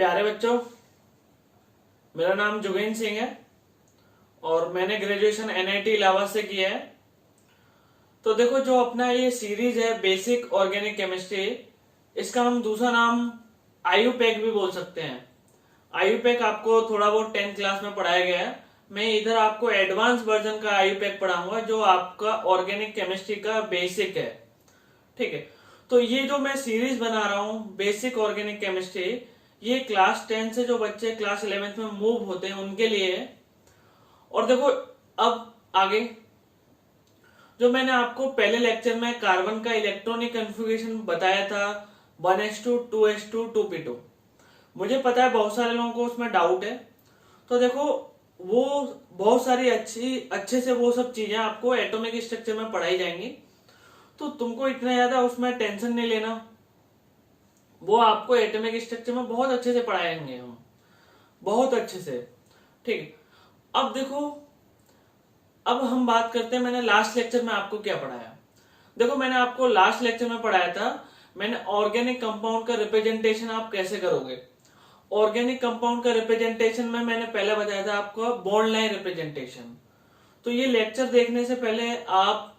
प्यारे बच्चों, मेरा नाम जोगेन सिंह है और मैंने ग्रेजुएशन एनआईटी इलाहाबाद से किया है। तो देखो, जो अपना ये सीरीज है बेसिक ऑर्गेनिक केमिस्ट्री, इसका हम दूसरा नाम आयुपैक भी बोल सकते हैं। आयुपैक आपको थोड़ा बहुत 10th क्लास में पढ़ाया गया है। मैं इधर आपको एडवांस वर्जन का आयुपैक पढ़ाऊंगा जो आपका ऑर्गेनिक केमिस्ट्री का बेसिक है। ठीक है, तो ये जो मैं सीरीज बना रहा हूँ बेसिक ऑर्गेनिक केमिस्ट्री, ये क्लास 10 से जो बच्चे क्लास 11th में मूव होते हैं उनके लिए है। और देखो, अब आगे जो मैंने आपको पहले लेक्चर में कार्बन का इलेक्ट्रॉनिक कन्फिग्रेशन बताया था 1s2 2s2 2p2, मुझे पता है बहुत सारे लोगों को उसमें डाउट है। तो देखो, वो बहुत सारी अच्छे से वो सब चीजें आपको एटॉमिक स्ट्रक्चर में पढ़ाई जाएंगी, तो तुमको इतना ज्यादा उसमें टेंशन नहीं लेना। वो आपको एटॉमिक स्ट्रक्चर में बहुत अच्छे से पढ़ाएंगे हम, बहुत अच्छे से। ठीक, अब देखो, अब हम बात करते हैं मैंने लास्ट लेक्चर में आपको क्या पढ़ाया। देखो, मैंने आपको लास्ट लेक्चर में पढ़ाया था, मैंने ऑर्गेनिक कंपाउंड का रिप्रेजेंटेशन आप कैसे करोगे। ऑर्गेनिक कंपाउंड का रिप्रेजेंटेशन में मैंने पहले बताया था आपको बॉन्ड लाइन रिप्रेजेंटेशन। तो ये लेक्चर देखने से पहले आप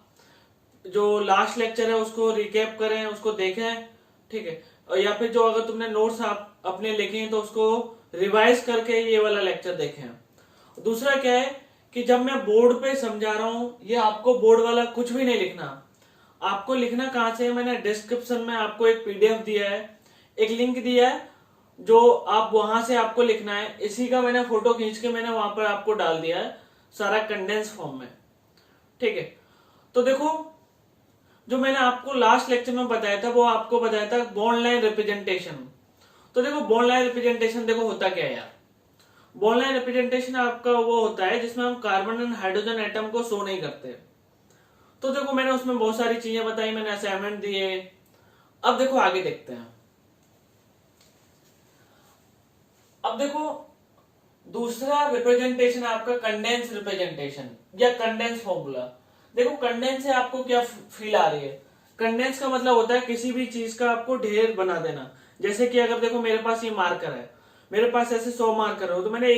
जो लास्ट लेक्चर है उसको रिकैप करें, उसको देखें। ठीक है, और या फिर जो अगर तुमने नोट्स आप अपने लिखे हैं तो उसको रिवाइज करके ये वाला लेक्चर देखें। दूसरा क्या है कि जब मैं बोर्ड पे समझा रहा हूं, ये आपको बोर्ड वाला कुछ भी नहीं लिखना। आपको लिखना कहां से है, मैंने डिस्क्रिप्शन में आपको एक पीडीएफ दिया है, एक लिंक दिया है, जो आप वहां से आपको लिखना है। इसी का मैंने फोटो खींच के मैंने वहां पर आपको डाल दिया है, सारा कंडेंस फॉर्म में। ठीक है, तो देखो, जो मैंने आपको लास्ट लेक्चर में बताया था वो आपको बताया था बॉन्ड लाइन रिप्रेजेंटेशन। तो देखो, बॉन्ड लाइन रिप्रेजेंटेशन देखो होता क्या है यार। बॉन्ड लाइन रिप्रेजेंटेशन आपका वो होता है जिसमें हम कार्बन एंड हाइड्रोजन एटम को शो नहीं करते। तो देखो, मैंने उसमें बहुत सारी चीजें बताई, मैंने असाइनमेंट दिए। अब देखो आगे देखते हैं। अब देखो, दूसरा रिप्रेजेंटेशन आपका कंडेंस रिप्रेजेंटेशन या कंडेंस फॉर्मूला। देखो, कंडेंस से आपको क्या फील आ रही है। कंडेंस का मतलब होता है किसी भी चीज का आपको ढेर बना देना। जैसे कि अगर देखो मेरे पास ये मार्कर है, मेरे पास ऐसे 100 मार्कर हो, तो मैंने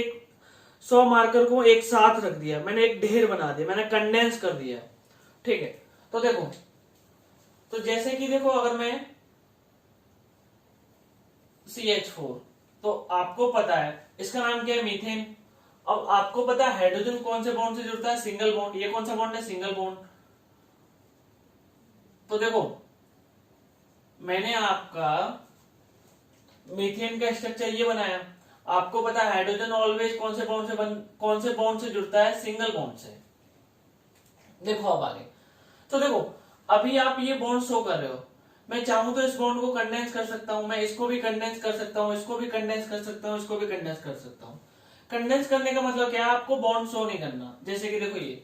100 मार्कर को एक साथ रख दिया, मैंने एक ढेर बना दिया, मैंने कंडेंस कर दिया। ठीक है, तो देखो, तो जैसे कि देखो, अगर मैं CH4, तो आपको पता है इसका नाम क्या है, मीथेन। अब आपको पता है हाइड्रोजन कौन से बॉन्ड से जुड़ता है, सिंगल बॉन्ड। ये कौन सा बॉन्ड है, सिंगल बॉन्ड। तो देखो, मैंने आपका मीथेन का स्ट्रक्चर ये बनाया। आपको पता है हाइड्रोजन ऑलवेज कौन से बॉन्ड से जुड़ता है, सिंगल बॉन्ड से। देखो अब आगे, तो देखो, अभी आप ये बॉन्ड शो कर रहे हो। मैं चाहूं तो इस बॉन्ड को कंडेंस कर सकता हूं, मैं इसको भी कंडेंस कर सकता हूं, इसको भी कंडेंस कर सकता हूं, इसको भी कंडेंस कर सकता हूं। कंडेंस करने का मतलब क्या है, आपको बॉन्ड शो नहीं करना। जैसे कि देखो, ये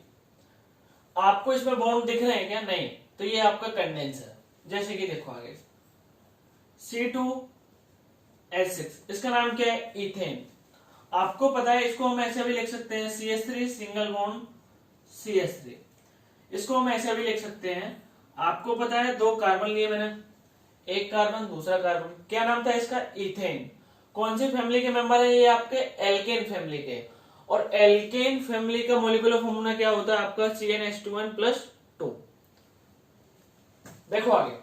आपको इसमें बॉन्ड दिख रहे हैं क्या, नहीं, तो ये आपका कंडेंस है। जैसे कि देखो आगे, C2H6, इसका नाम क्या है, इथेन। आपको पता है इसको हम ऐसे भी लिख सकते हैं CH3 सिंगल बॉन्ड CH3। इसको हम ऐसे भी लिख सकते हैं। आपको पता है 2 कार्बन लिए मैंने, एक कार्बन दूसरा कार्बन, क्या नाम था इसका, इथेन। कौन सी फैमिली के मेंबर है ये, आपके एल्केन फैमिली के। और एल्केन फैमिली का मॉलिक्यूलर फॉर्मूला क्या होता है आपका, CnH2n+2। देखो आगे,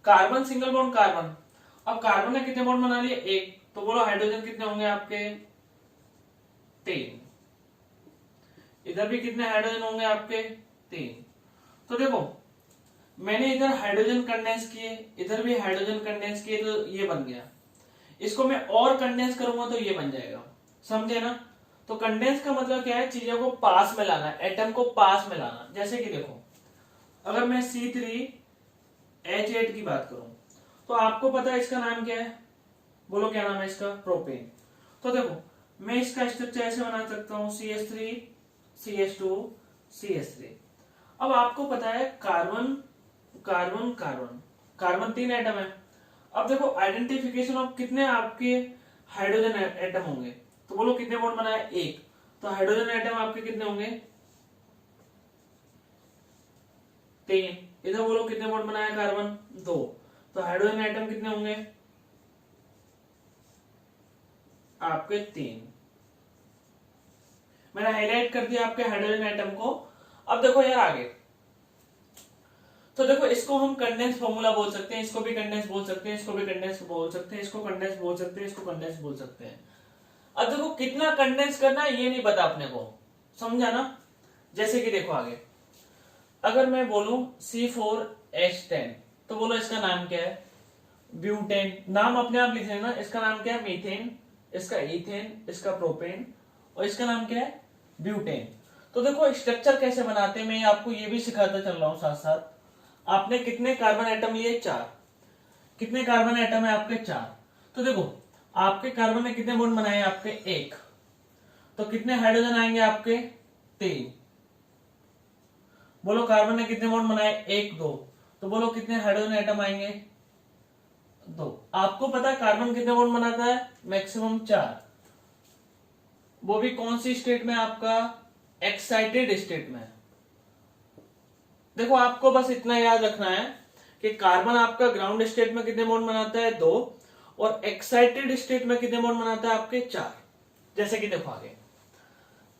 कार्बन सिंगल बॉन्ड कार्बन। अब कार्बन ने कितने बॉन्ड बना लिए, एक। तो बोलो हाइड्रोजन कितने होंगे आपके, 3। इधर भी कितने हाइड्रोजन होंगे आपके, 3। तो देखो, मैंने इधर हाइड्रोजन कंडेंस किए, इधर भी हाइड्रोजन कंडेंस किए, तो ये बन गया। इसको मैं और कंडेंस करूंगा तो ये बन जाएगा, समझे ना। तो कंडेंस का मतलब क्या है, चीजों को पास में लाना, एटम को पास में लाना। जैसे कि देखो, अगर मैं C3H8 की बात करूं, तो आपको पता है इसका नाम क्या है, बोलो क्या नाम है इसका, प्रोपेन। तो देखो, मैं इसका स्ट्रक्चर ऐसे बना सकता हूं, CH3 CH2 CH3। अब आपको पता है carbon carbon carbon carbon 3 atom है। अब देखो, आइडेंटिफिकेशन ऑफ कितने आपके हाइड्रोजन एटम होंगे, तो बोलो कितने बॉन्ड बनाए, एक। तो हाइड्रोजन एटम आपके कितने होंगे, 3। इधर बोलो कितने बॉन्ड बनाया कार्बन, 2। तो हाइड्रोजन एटम कितने होंगे, आपके 3। मैंने हाईलाइट कर दिया आपके हाइड्रोजन एटम को। अब देखो यार आगे, तो देखो इसको हम कंडेंस फॉर्मूला बोल सकते हैं, इसको भी कंडेंस बोल सकते हैं, इसको भी कंडेंस बोल सकते हैं, इसको कंडेंस बोल सकते हैं, इसको कंडेंस बोल सकते हैं। अब देखो कितना कंडेंस करना है ये नहीं पता अपने को, समझा ना। जैसे कि देखो आगे, अगर मैं बोलूं C4H10 तो बोलो इसका नाम क्या है, ब्यूटेन। नाम अपने आप लिख लेना, इसका नाम क्या है, मीथेन, इसका इथेन, इसका प्रोपेन, और इसका नाम क्या है, ब्यूटेन। तो देखो स्ट्रक्चर कैसे बनाते हैं मैं आपको ये भी सिखाता चल रहा हूं साथ साथ। आपने कितने कार्बन एटम लिए, 4। कितने कार्बन एटम है आपके, 4। तो देखो आपके कार्बन ने कितने बॉन्ड बनाए आपके, 1। तो कितने हाइड्रोजन आएंगे आपके, 3। बोलो कार्बन ने कितने बॉन्ड बनाए, 1 2। तो बोलो कितने हाइड्रोजन एटम आएंगे, 2। आपको पता है कार्बन कितने बॉन्ड बनाता है, मैक्सिमम 4। वो भी कौन सी स्टेट में, आपका एक्साइटेड स्टेट में। देखो आपको बस इतना याद रखना है कि कार्बन आपका ग्राउंड स्टेट में कितने बॉन्ड बनाता है, 2, और एक्साइटेड स्टेट में कितने बॉन्ड बनाता है आपके, 4। जैसे कि देखो आगे,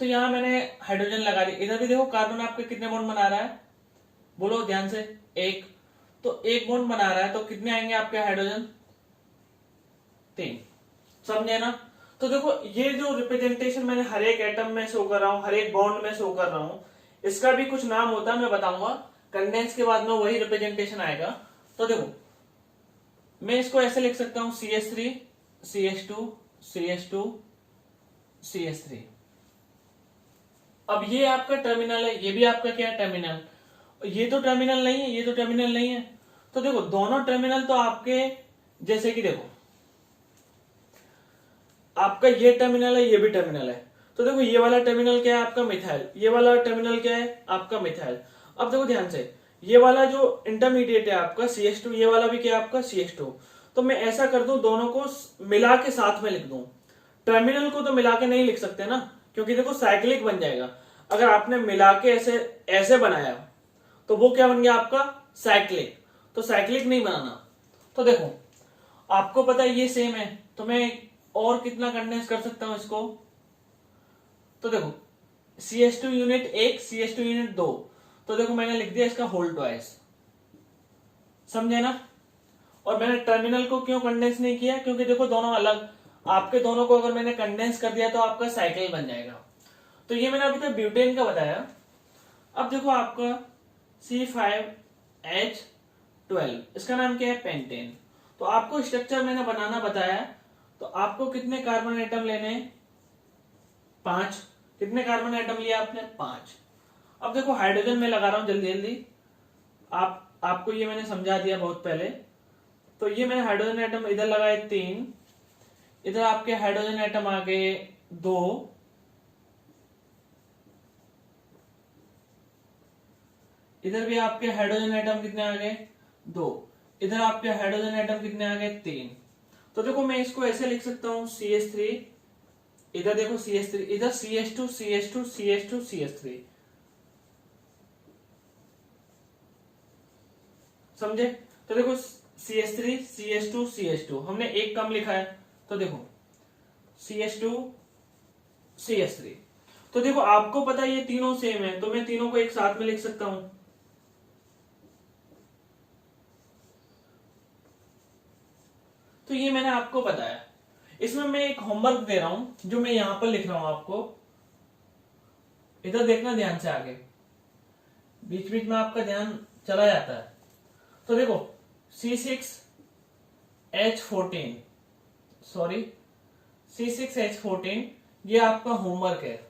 तो यहां मैंने हाइड्रोजन लगा दी, इधर भी देखो कार्बन आपके कितने बॉन्ड बना रहा है, बोलो ध्यान से, 1। तो 1 बॉन्ड बना रहा है, तो कितने आएंगे आपके हाइड्रोजन, 3। समझे ना। तो देखो ये जो रिप्रेजेंटेशन मैंने हर एक एटम में शो कर रहा हूं, हर एक बॉन्ड में शो कर रहा हूं, इसका भी कुछ नाम होता है, मैं बताऊंगा। कंडेंस के बाद में वही रिप्रेजेंटेशन आएगा। तो देखो मैं इसको ऐसे लिख सकता हूं, CH3 CH2 CH2 CH3। अब ये आपका टर्मिनल है, ये भी आपका क्या है, टर्मिनल। ये तो टर्मिनल नहीं है, ये तो टर्मिनल नहीं है। तो देखो दोनों टर्मिनल तो आपके, जैसे कि देखो आपका ये टर्मिनल है, ये भी टर्मिनल है। तो देखो ये वाला टर्मिनल क्या है आपका, मिथाइल। ये वाला टर्मिनल क्या है आपका, मिथाइल। अब देखो ध्यान से, ये वाला जो इंटरमीडिएट है आपका CH2, ये वाला भी क्या है आपका CH2। तो मैं ऐसा कर दूं, दोनों को मिला के साथ में लिख दूं। टर्मिनल को तो मिला के नहीं लिख सकते ना, क्योंकि देखो साइक्लिक बन जाएगा। अगर आपने मिला के ऐसे ऐसे बनाया तो वो क्या बन गया आपका, साइक्लिक। तो साइक्लिक नहीं बनाना। तो देखो आपको पता है ये सेम है, तो मैं और कितना कंडेंस कर सकता हूं इसको। तो देखो CH2 यूनिट 1 CH2 यूनिट 2। तो देखो मैंने लिख दिया इसका होल ट्वाइस, समझे ना। और मैंने टर्मिनल को क्यों कंडेंस नहीं किया, क्योंकि देखो दोनों अलग, आपके दोनों को अगर मैंने कंडेंस कर दिया तो आपका साइकिल बन जाएगा। तो ये मैंने अभी तक ब्यूटेन का बताया। अब देखो आपका C5H12, इसका नाम क्या है, पेंटेन। तो आपको स्ट्रक्चर मैंने बनाना बताया। तो आपको कितने कार्बन एटम लेने, 5। कितने कार्बन एटम लिया आपने, 5। अब देखो हाइड्रोजन में लगा रहा हूं जल्दी जल्दी, आपको ये मैंने समझा दिया बहुत पहले। तो ये मैंने हाइड्रोजन एटम इधर लगाए 3, इधर आपके हाइड्रोजन एटम आ गए 2, इधर भी आपके हाइड्रोजन एटम कितने आ गए, 2, इधर आपके हाइड्रोजन एटम कितने आ गए, 3। तो देखो मैं इसको ऐसे लिख सकता हूं, CH3, इधर देखो CH3, इधर CH2 CH2 CH2 CH3। समझे। तो देखो CH3 CH2 CH2, हमने एक कम लिखा है। तो देखो CH2 CH3। तो देखो आपको पता है ये तीनों सेम है, तो मैं तीनों को एक साथ में लिख सकता हूं। तो ये मैंने आपको बताया। इसमें मैं एक होमवर्क दे रहा हूं जो मैं यहां पर लिख रहा हूं, आपको इधर देखना ध्यान से, आगे बीच बीच में आपका ध्यान चला जाता है। तो देखो C6H14, सॉरी C6H14, ये आपका होमवर्क है।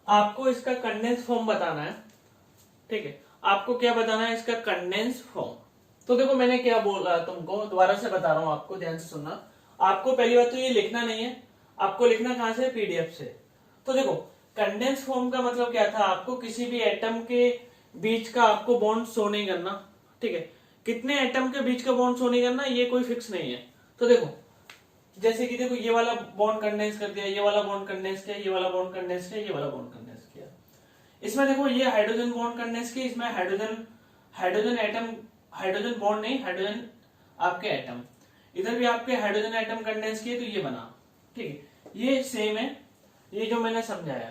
आपको इसका कंडेंस फॉर्म बताना है, ठीक है। आपको क्या बताना है, इसका कंडेंस फॉर्म। तो देखो मैंने क्या बोला तुमको, दोबारा से बता रहा हूं, आपको ध्यान से सुनना। आपको पहली बात तो ये लिखना नहीं है, आपको लिखना कहां से, PDF से। तो देखो कंडेंस फॉर्म का मतलब क्या था, आपको किसी भी एटम के बीच का आपको बॉन्ड शो नहीं करना, ठीक है। कितने एटम के बीच का बॉन्ड शो नहीं करना, ये कोई फिक्स नहीं है। तो देखो जैसे कि देखो ये वाला बॉन्ड कंडेंस कर दिया, ये वाला बॉन्ड कंडेंस किया, ये वाला बॉन्ड कंडेंस किया, ये वाला बॉन्ड कंडेंस किया। इसमें देखो ये हाइड्रोजन बॉन्ड कंडेंस किया, इसमें हाइड्रोजन एटम, हाइड्रोजन बॉन्ड नहीं, हाइड्रोजन आपके एटम। इधर भी आपके हाइड्रोजन एटम कंडेंस किए, तो ये बना, ठीक है। ये सेम है, ये जो मैंने समझाया।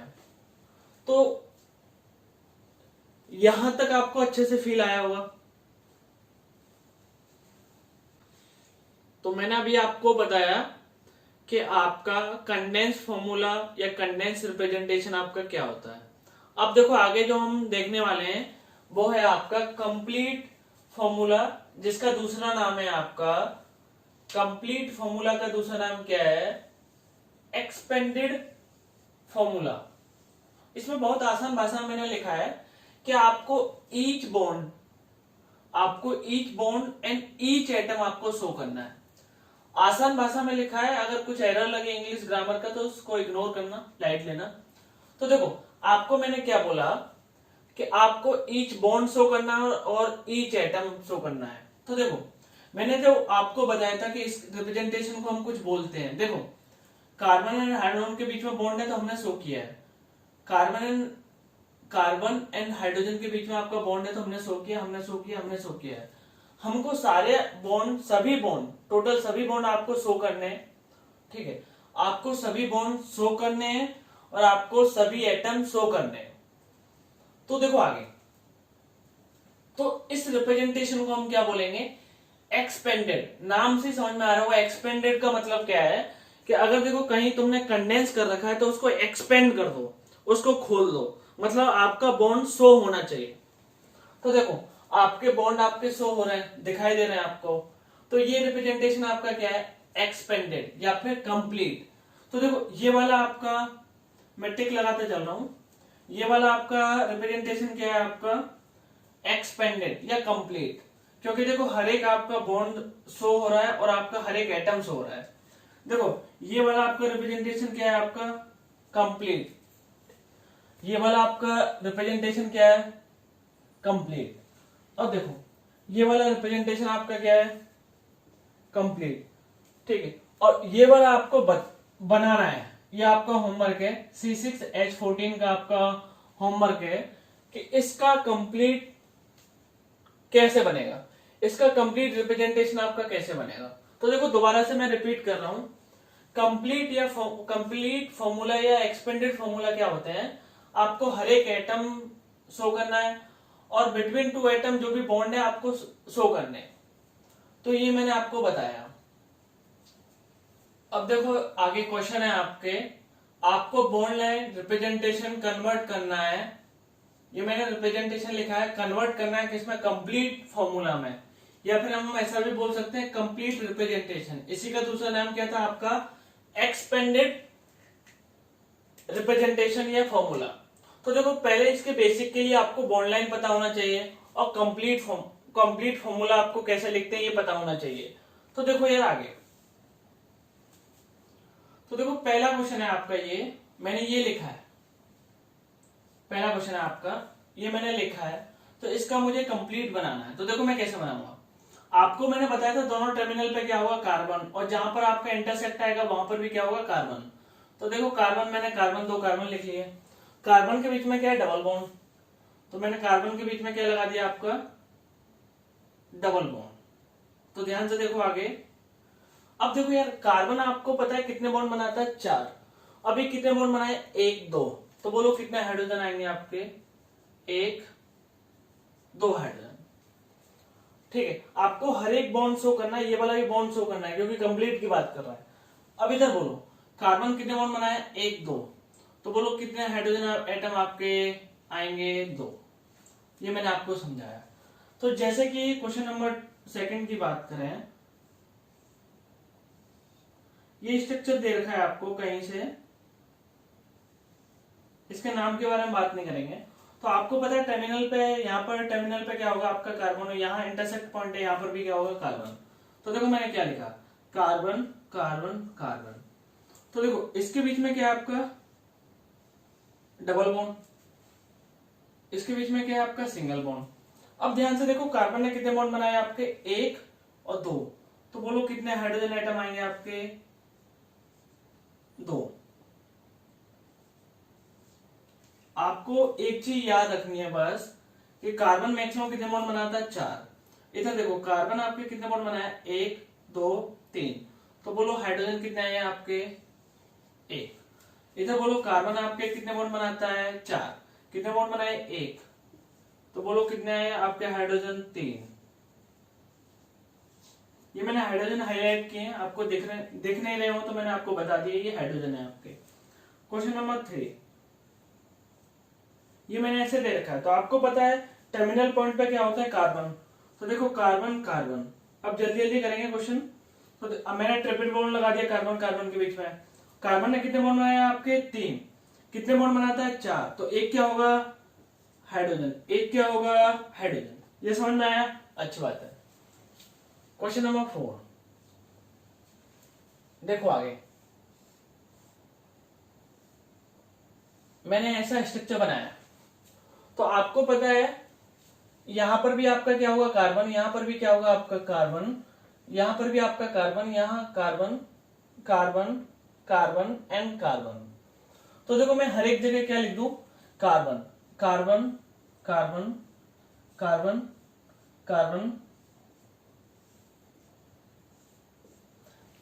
तो यहां तक आपको अच्छे से फील आया होगा। तो मैंने अभी आपको बताया कि आपका कंडेंस फॉर्मूला या कंडेंस रिप्रेजेंटेशन आपका क्या होता है। अब देखो आगे जो हम देखने वाले हैं वो है आपका कंप्लीट फॉर्मूला, जिसका दूसरा नाम है आपका, कंप्लीट फॉर्मूला का दूसरा नाम क्या है, एक्सपेंडेड फॉर्मूला। इसमें बहुत आसान भाषा में मैंने लिखा है कि आपको each bond and each atom आपको शो करना है। आसान भाषा में लिखा है, अगर कुछ एरर लगे इंग्लिश ग्रामर का तो उसको इग्नोर करना, लाइट लेना। तो देखो आपको मैंने क्या बोला कि आपको ईच बॉन्ड शो करना है और ईच एटम शो करना है। तो देखो मैंने जो आपको बताया था कि इस रिप्रेजेंटेशन को हम कुछ बोलते हैं। देखो कार्बन एंड हाइड्रोजन के बीच में बॉन्ड है तो हमने शो किया है, कार्बन एंड हाइड्रोजन के बीच में आपका बॉन्ड है तो हमने शो किया है। हमको सारे बॉन्ड, सभी बॉन्ड, टोटल सभी बॉन्ड आपको शो करने हैं, ठीक है। आपको सभी बॉन्ड शो करने हैं और आपको सभी एटम शो करने हैं। तो देखो आगे, तो इस रिप्रेजेंटेशन को हम क्या बोलेंगे, एक्सपेंडेड। नाम से समझ में आ रहा होगा एक्सपेंडेड का मतलब क्या है कि अगर देखो कहीं तुमने कंडेंस कर रखा है तो उसको एक्सपेंड कर दो, उसको खोल दो, मतलब आपका बॉन्ड शो होना चाहिए। तो देखो आपके बॉन्ड आपके शो हो रहे हैं, दिखाई दे रहे हैं आपको, तो ये रिप्रेजेंटेशन आपका क्या है, एक्सपेंडेड या फिर कंप्लीट। तो देखो ये वाला आपका, मैं टिक लगाते चल रहा हूं, ये वाला आपका रिप्रेजेंटेशन क्या है, आपका एक्सपेंडेड या कंप्लीट, क्योंकि देखो हर एक आपका बॉन्ड शो हो रहा है और आपका हर एक एटम शो हो रहा है। देखो ये वाला आपका रिप्रेजेंटेशन क्या है, आपका कंप्लीट। ये वाला आपका रिप्रेजेंटेशन क्या है, कंप्लीट। अब देखो ये वाला रिप्रेजेंटेशन आपका क्या है, कंप्लीट, ठीक है। और ये वाला आपको बनाना है, ये आपका होमवर्क है, C6H14 का आपका होमवर्क है कि इसका कंप्लीट कैसे बनेगा, इसका कंप्लीट रिप्रेजेंटेशन आपका कैसे बनेगा। तो देखो दोबारा से मैं रिपीट कर रहा हूं, कंप्लीट फॉर्मूला या एक्सपेंडेड फॉर्मूला क्या होते हैं, आपको हर एक एटम शो करना है और बिटवीन टू एटम जो भी बॉन्ड है आपको शो करने। तो ये मैंने आपको बताया। अब देखो आगे क्वेश्चन है आपको बॉन्ड लाइन रिप्रेजेंटेशन कन्वर्ट करना है, ये मैंने रिप्रेजेंटेशन लिखा है, कन्वर्ट करना है किसमें, कंप्लीट फॉर्मूला में, या फिर हम ऐसा भी बोल सकते हैं कंप्लीट रिप्रेजेंटेशन। इसी का दूसरा नाम क्या था आपका, एक्सपेंडेड रिप्रेजेंटेशन या फॉर्मूला। तो देखो पहले इसके बेसिक के लिए आपको बॉन्ड लाइन पता होना चाहिए और कंप्लीट फॉर्मूला आपको कैसे लिखते हैं ये पता होना चाहिए। तो देखो यार आगे, तो देखो पहला क्वेश्चन है आपका, ये मैंने ये लिखा है, पहला क्वेश्चन है आपका, ये मैंने लिखा है, तो इसका मुझे कंप्लीट बनाना है। तो देखो मैं कैसे बनाऊंगा, आपको मैंने बताया था दोनों टर्मिनल पे क्या होगा, कार्बन, और जहां पर आपका इंटरसेक्ट आएगा वहां पर भी क्या होगा, कार्बन। तो देखो कार्बन, मैंने कार्बन, दो कार्बन लिख लिए, कार्बन के बीच में क्या है, डबल बॉन्ड, तो मैंने कार्बन के बीच में क्या लगा दिया, आपका डबल बॉन्ड। तो ध्यान से देखो आगे, अब देखो यार कार्बन आपको पता है कितने बॉन्ड बनाता है, 4। अभी कितने बॉन्ड बनाए, 1 2, तो बोलो कितने हाइड्रोजन आएंगे आपके, 1 2 हाइड्रोजन, ठीक है। आपको हर एक बॉन्ड शो करना है, ये वाला भी बॉन्ड शो करना है क्योंकि कंप्लीट की बात कर रहा है। अब इधर बोलो कार्बन कितने बॉन्ड बनाए, 1 2, तो बोलो कितने हाइड्रोजन एटम आपके आएंगे, 2। ये मैंने आपको समझाया। तो जैसे कि क्वेश्चन नंबर 2 की बात करें, ये स्ट्रक्चर दे रखा है आपको कहीं से, इसके नाम के बारे में बात नहीं करेंगे। तो आपको पता है टर्मिनल पे, यहाँ पर टर्मिनल पे क्या होगा आपका, कार्बन, यहाँ इंटरसेक्ट पॉइंट है, यहाँ पर भी क्या होगा, कार्बन। तो देखो मैंने क्या लिखा, कार्बन कार्बन कार्बन। तो देखो इसके बीच में क्या है आपका, डबल बॉन्ड, इसके बीच में क्या है आपका, सिंगल बॉन्ड। अब ध्यान से देखो कार्बन ने कितने बॉन्ड बनाए आपके, 1 और 2, तो बोलो कितने हाइड्रोजन एटम आएंगे आपके, 2। आपको एक चीज याद रखनी है बस कि कार्बन मैक्सिमम कितने बॉन्ड बनाता है, 4। इधर देखो कार्बन आपके कितने बॉन्ड बनाया, 1 2 3, तो बोलो हाइड्रोजन कितने आए आपके, एक। इधर बोलो कार्बन आपके कितने बॉन्ड बनाता है, 4। कितने बॉन्ड बनाए, 1। तो बोलो कितने आए आपके हाइड्रोजन, 3। ये मैंने हाइड्रोजन हाईलाइट किए हैं, आपको दिख नहीं रहे हो तो मैंने आपको बता दिया ये हाइड्रोजन है आपके। क्वेश्चन नंबर 3, ये मैंने ऐसे दे रखा है, तो आपको पता है टर्मिनल पॉइंट पे क्या होता है, कार्बन। तो देखो कार्बन कार्बन, अब जल्दी जल्दी करेंगे क्वेश्चन। तो अब मैंने ट्रिपल बॉन्ड लगा दिया कार्बन कार्बन के बीच में। कार्बन ने कितने बॉन्ड बनाए आपके, 3। कितने बॉन्ड बनाता है, 4। तो एक क्या होगा, हाइड्रोजन। एक क्या होगा, हाइड्रोजन। ये समझ में आया, अच्छी बात है। क्वेश्चन नंबर 4, देखो आगे मैंने ऐसा स्ट्रक्चर बनाया। तो आपको पता है यहां पर भी आपका क्या होगा, कार्बन। यहां पर भी क्या होगा आपका, कार्बन। यहां पर भी आपका कार्बन, यहां carbon carbon carbon and carbon. तो देखो मैं हर एक जगह क्या लिख दूं, carbon carbon carbon carbon carbon.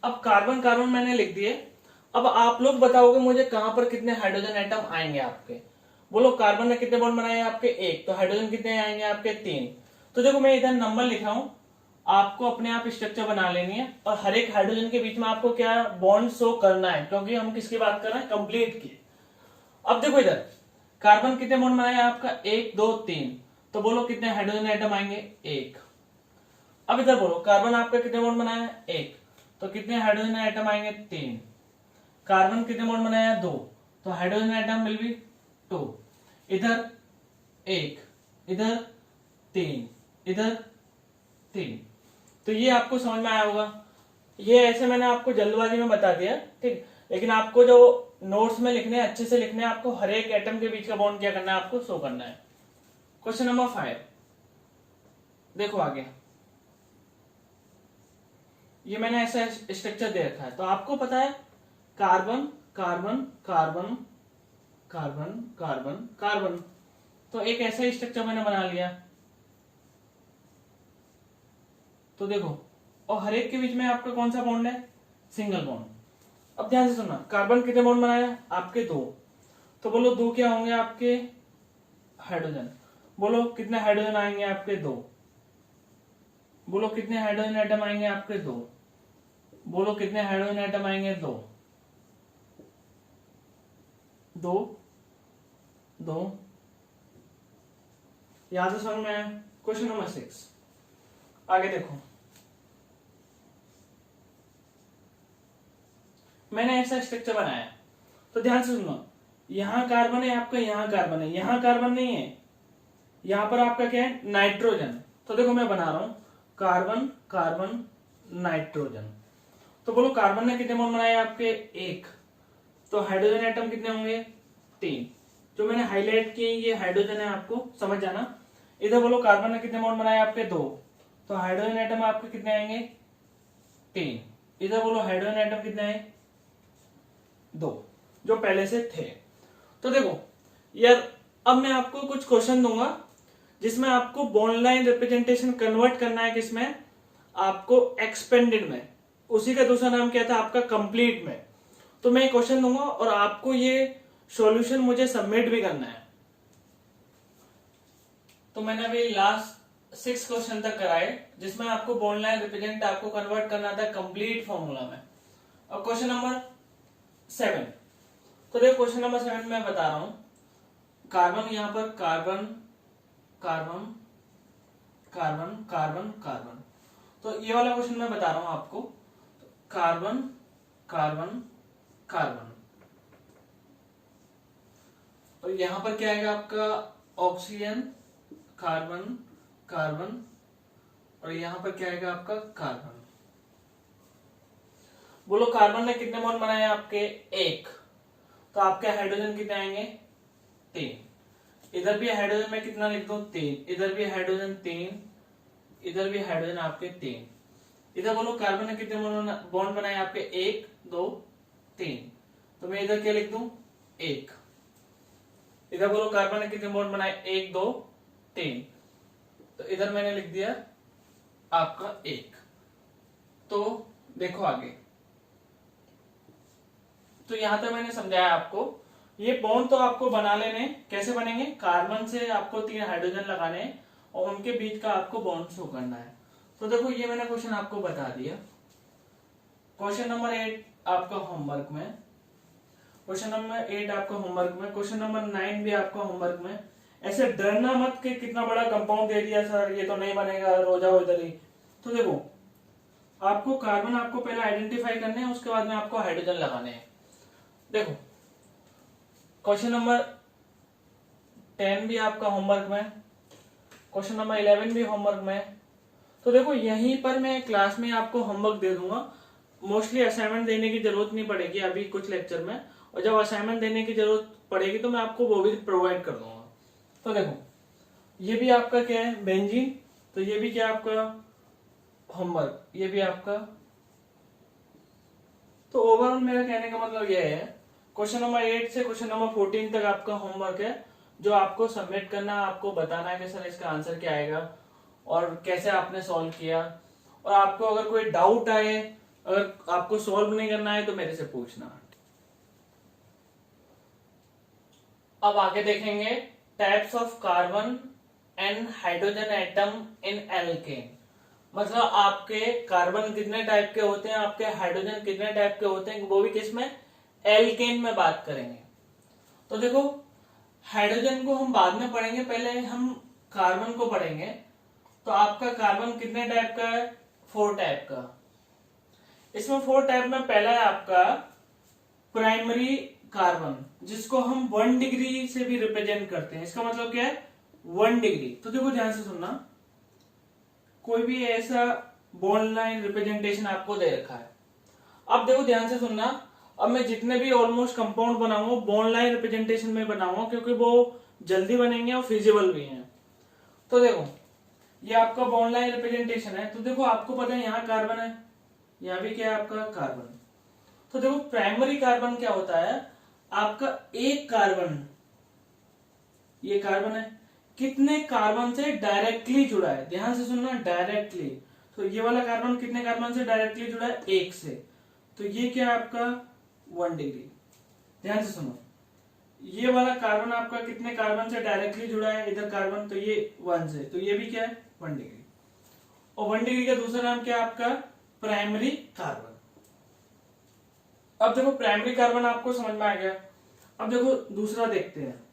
अब कार्बन कार्बन मैंने लिख दिए। अब आप लोग बताओगे मुझे कहां पर कितने हाइड्रोजन एटम आएंगे आपके। बोलो कार्बन ने कितने बॉन्ड बनाए आपके, 1। तो हाइड्रोजन कितने आएंगे आपके, 3। तो देखो मैं इधर नंबर लिख रहा हूं, आपको अपने आप स्ट्रक्चर बना लेनी है और हर एक हाइड्रोजन के बीच में आपको क्या बॉन्ड शो करना है, क्योंकि हम किसकी बात कर रहे हैं, कंप्लीट की। अब देखो इधर कार्बन कितने बॉन्ड बनाए आपका, 1 2 3। तो बोलो कितने हाइड्रोजन एटम आएंगे, 1। अब इधर बोलो कार्बन आपका कितने बॉन्ड बनाया है, 1। तो कितने हाइड्रोजन एटम आएंगे, 3। कार्बन कितने बॉन्ड बनाया है, 2। तो हाइड्रोजन एटम विल बी 2। इधर 1, इधर 3, इधर 3। तो ये आपको समझ में आया होगा। ये ऐसे मैंने आपको जल्दबाजी में बता दिया, ठीक। लेकिन आपको जो नोट्स में लिखने हैं अच्छे से लिखने हैं, आपको हर एक एटम के बीच का बॉन्ड क्या करना है, आपको शो करना है। क्वेश्चन नंबर 5, देखो आगे ये मैंने ऐसा स्ट्रक्चर दे रखा है। तो आपको पता है carbon carbon carbon carbon carbon carbon. तो एक ऐसा स्ट्रक्चर मैंने बना लिया। तो देखो और हर एक के बीच में आपका कौन सा बॉन्ड है, सिंगल बॉन्ड। अब ध्यान से सुनना, कार्बन कितने बॉन्ड बनाया आपके, 2। तो बोलो 2 क्या होंगे आपके, हाइड्रोजन। बोलो कितने हाइड्रोजन आएंगे आपके, 2। बोलो कितने हाइड्रोजन एटम आएंगे आपके, 2। बोलो कितने हाइड्रोजन एटम आएंगे, 2 2 2। यहां से समझ में आया। क्वेश्चन नंबर 6, आगे देखो मैंने ऐसा स्ट्रक्चर बनाया। तो ध्यान से सुनो, यहां कार्बन है आपका, यहां कार्बन है, यहां कार्बन नहीं है, यहां पर आपका क्या है, नाइट्रोजन। तो देखो मैं बना रहा हूं कार्बन कार्बन नाइट्रोजन। तो बोलो कार्बन ने कितने बॉन्ड बनाए आपके, 1। तो हाइड्रोजन एटम कितने होंगे, 3। जो मैंने हाईलाइट किए ये हाइड्रोजन है, आपको समझ जाना। इधर बोलो कार्बन ने कितने बॉन्ड बनाए आपके, 2। तो हाइड्रोजन एटम आपके कितने आएंगे, 3। इधर बोलो हाइड्रोजन एटम कितने आए, 2, जो पहले से थे। तो देखो यार अब मैं आपको कुछ क्वेश्चन दूंगा जिसमें आपको बॉन्ड लाइन रिप्रेजेंटेशन कन्वर्ट करना है, किसमें, आपको एक्सपेंडेड में। उसी का दूसरा नाम क्या था आपका, कंप्लीट में। तो मैं क्वेश्चन दूंगा और आपको ये सॉल्यूशन मुझे सबमिट भी करना है। तो मैंने अभी लास्ट 6 क्वेश्चन तक कराए जिसमें आपको बॉन्ड लाइन रिप्रेजेंट आपको कन्वर्ट करना था कंप्लीट फॉर्मूला में। अब क्वेश्चन नंबर 7, तो देखो क्वेश्चन नंबर 7 में बता रहा हूं, कार्बन यहां पर carbon carbon carbon carbon carbon. तो ये वाला क्वेश्चन मैं बता रहा हूं आपको, कार्बन कार्बन कार्बन। और यहां पर क्या आएगा आपका, ऑक्सीजन कार्बन कार्बन, और यहां पर क्या आएगा आपका, कार्बन। बोलो कार्बन ने कितने बॉन्ड बनाए आपके, 1। तो आपके हाइड्रोजन कितने आएंगे, 3। इधर भी हाइड्रोजन में कितना लिख दो, 3। इधर भी हाइड्रोजन 3, इधर भी हाइड्रोजन आपके 3। इधर बोलो कार्बन ने कितने बॉन्ड बनाए आपके, 1 2 3। तो मैं इधर क्या लिख दूं, 1। इधर बोलो कार्बन ने कितने बॉन्ड बनाए, 1 2 3। तो इधर मैंने लिख दिया आपका 1। तो देखो आगे तो यहां तक मैंने समझाया आपको। ये बॉन्ड तो आपको बना लेने, कैसे बनेंगे, कार्बन से आपको 3 हाइड्रोजन लगाने हैं और उनके बीच का आपको बॉन्ड शो करना है। तो देखो ये मैंने क्वेश्चन आपको बता दिया। क्वेश्चन नंबर 8 आपका होमवर्क में, क्वेश्चन नंबर 8 आपका होमवर्क में, क्वेश्चन नंबर 9 भी आपका होमवर्क में। ऐसे डरना मत कि कितना बड़ा कंपाउंड दे दिया सर, ये तो नहीं बनेगा, रो जाओ इधर ही। तो देखो आपको कार्बन आपको पहले आइडेंटिफाई करने हैं, उसके बाद में आपको हाइड्रोजन लगाने हैं। देखो क्वेश्चन नंबर 10 भी आपका होमवर्क में, क्वेश्चन नंबर 11 भी होमवर्क में। तो देखो यहीं पर मैं क्लास में आपको होमवर्क दे दूंगा, मोस्टली असाइनमेंट देने की जरूरत नहीं पड़ेगी अभी कुछ लेक्चर में, और जब असाइनमेंट देने की जरूरत पड़ेगी तो मैं आपको वो भी प्रोवाइड कर दूंगा। तो देखो ये भी आपका क्या है, बेंजीन, तो ये भी क्या आपका होमवर्क, ये भी आपका। तो ओवरऑल मेरा कहने का मतलब यह है, क्वेश्चन नंबर 8 से क्वेश्चन नंबर 14 तक आपका होमवर्क है, जो आपको सबमिट करना, आपको बताना है कि सर इसका आंसर क्या आएगा और कैसे आपने सॉल्व किया। और आपको अगर कोई डाउट आए, अगर आपको सॉल्व नहीं करना है तो मेरे से पूछना। अब आगे देखेंगे types of carbon and hydrogen atom in alkane. मतलब आपके कार्बन कितने टाइप के होते हैं, आपके हाइड्रोजन कितने टाइप के होते हैं, वो भी किसमें, एल्केन में बात करेंगे। तो देखो हाइड्रोजन को हम बाद में पढ़ेंगे, पहले हम कार्बन को पढ़ेंगे। तो आपका कार्बन कितने टाइप का है, 4 टाइप का। इसमें 4 टाइप में पहला है आपका प्राइमरी कार्बन, जिसको हम 1 डिग्री से भी रिप्रेजेंट करते हैं। इसका मतलब क्या है, 1 डिग्री। तो देखो ध्यान से सुनना, कोई भी ऐसा बॉन्ड लाइन रिप्रेजेंटेशन आपको दे रखा है। अब देखो ध्यान से सुनना, अब मैं जितने भी ऑलमोस्ट कंपाउंड बनाऊंगा बॉन्ड लाइन रिप्रेजेंटेशन में बनाऊंगा, क्योंकि वो जल्दी बनेंगे और फिजिबल भी हैं। तो देखो ये आपका बॉन्ड लाइन रिप्रेजेंटेशन है। तो देखो आपको पता है यहाँ कार्बन है, यहाँ भी क्या है आपका कार्बन। तो देखो प्राइमरी कार्बन क्या होता है, आपका एक कार्बन, ये कार्बन है, कितने कार्बन से डायरेक्टली जुड़ा है। ध्यान से सुनना, डायरेक्टली। तो ये वाला कार्बन कितने कार्बन से डायरेक्टली जुड़ा है, 1 से। तो ये क्या है आपका 1 डिग्री। ध्यान से सुनो, ये वाला कार्बन आपका कितने कार्बन से डायरेक्टली जुड़ा है, इधर कार्बन, तो ये 1 से, तो ये भी क्या है 1 डिग्री। और 1 डिग्री का दूसरा नाम क्या है आपका, प्राइमरी कार्बन। अब देखो प्राइमरी कार्बन आपको समझ में आ गया। अब देखो दूसरा देखते हैं,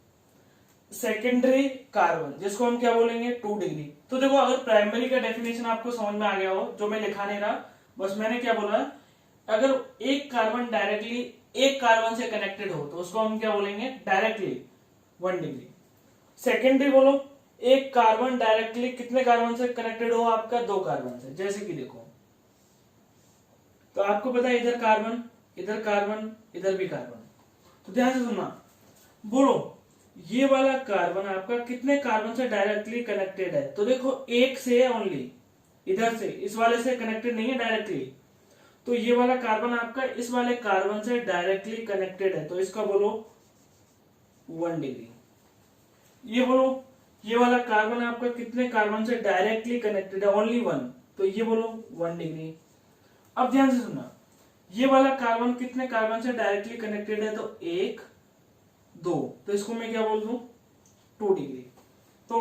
सेकेंडरी कार्बन, जिसको हम क्या बोलेंगे, 2 डिग्री। तो देखो अगर प्राइमरी का डेफिनेशन आपको समझ में आ गया हो, जो मैं लिखा नहीं रहा, बस मैंने क्या बोला, अगर एक कार्बन डायरेक्टली एक कार्बन से कनेक्टेड हो तो उसको हम क्या बोलेंगे, डायरेक्टली 1 डिग्री। सेकेंडरी बोलो, एक कार्बन डायरेक्टली कितने कार्बन से कनेक्टेड हो, आपका 2 कार्बन से। जैसे कि देखो, तो आपको पता है इधर कार्बन, इधर कार्बन, इधर भी कार्बन। तो ध्यान से सुनना, बोलो ये वाला कार्बन आपका कितने कार्बन से डायरेक्टली कनेक्टेड है। तो देखो 1 से है ओनली, इधर से, इस वाले से कनेक्टेड नहीं है डायरेक्टली। तो ये वाला कार्बन आपका इस वाले कार्बन से डायरेक्टली कनेक्टेड है, तो इसका बोलो 1 डिग्री। ये बोलो ये वाला कार्बन आपका कितने कार्बन से डायरेक्टली कनेक्टेड है, ओनली 1, तो ये बोलो 1 डिग्री। अब ध्यान से सुनना, ये वाला कार्बन कितने कार्बन से डायरेक्टली कनेक्टेड है, तो 1 2, तो इसको मैं क्या बोल दूं, 2 डिग्री। तो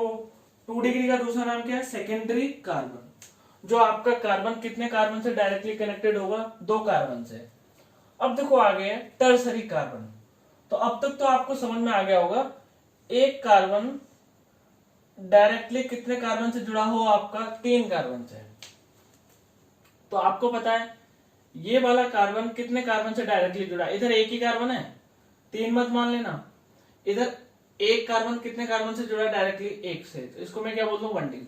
2 डिग्री का दूसरा नाम क्या है, सेकेंडरी कार्बन। जो आपका कार्बन कितने कार्बन से डायरेक्टली कनेक्टेड होगा, 2 कार्बन से। अब देखो आगे टर्सरी कार्बन। तो अब तक तो आपको समझ में आ गया होगा, एक कार्बन डायरेक्टली कितने कार्बन से जुड़ा हो, आपका 3 कार्बन से। तो आपको पता है ये वाला कार्बन कितने कार्बन से डायरेक्टली जुड़ा, इधर एक ही कार्बन है, 3 मत मान लेना। इधर एक कार्बन कितने कार्बन से जुड़ा है डायरेक्टली, 1 से, तो इसको मैं क्या बोल दूं, 1 डिग्री।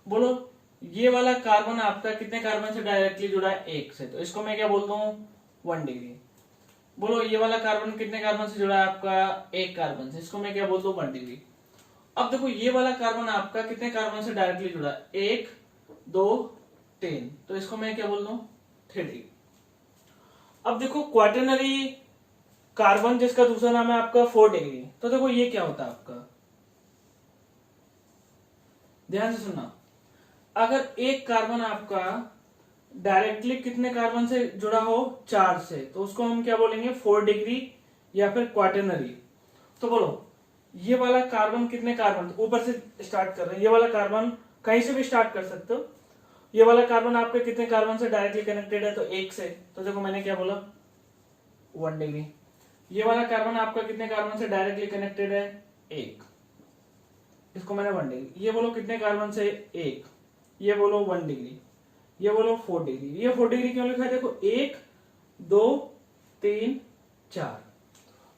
बोलो ये वाला कार्बन आपका कितने कार्बन से डायरेक्टली जुड़ा है, 1 से, तो इसको मैं क्या बोल दूं, 1 डिग्री। बोलो ये वाला कार्बन कितने कार्बन से जुड़ा है आपका, 1 कार्बन से, इसको मैं क्या बोल दूं, 1 डिग्री। अब देखो ये वाला कार्बन आपका कितने कार्बन से डायरेक्टली जुड़ा है, 1 2 3, तो इसको मैं क्या बोल दूं, 3 डिग्री। अब देखो क्वाटरनरी कार्बन, जिसका दूसरा नाम है आपका 4 डिग्री। तो देखो ये क्या होता है आपका, ध्यान से सुनना, अगर एक कार्बन आपका डायरेक्टली कितने कार्बन से जुड़ा हो, 4 से, तो उसको हम क्या बोलेंगे, 4 डिग्री या फिर क्वाटरनरी। तो बोलो ये वाला कार्बन कितने कार्बन, ऊपर से स्टार्ट कर रहे हैं, ये वाला कार्बन कहीं से भी स्टार्ट कर सकते हो। ये वाला कार्बन आपके कितने कार्बन से डायरेक्टली कनेक्टेड है, तो 1 से, तो देखो मैंने क्या बोला 1 डिग्री। ये वाला कार्बन आपका कितने कार्बन से डायरेक्टली कनेक्टेड है, 1, इसको मैंने 1 डिग्री। ये बोलो कितने कार्बन से, 1, ये बोलो 1 डिग्री, ये बोलो 4 डिग्री। ये 4 डिग्री क्यों लिखा है, देखो 1 2 3 4।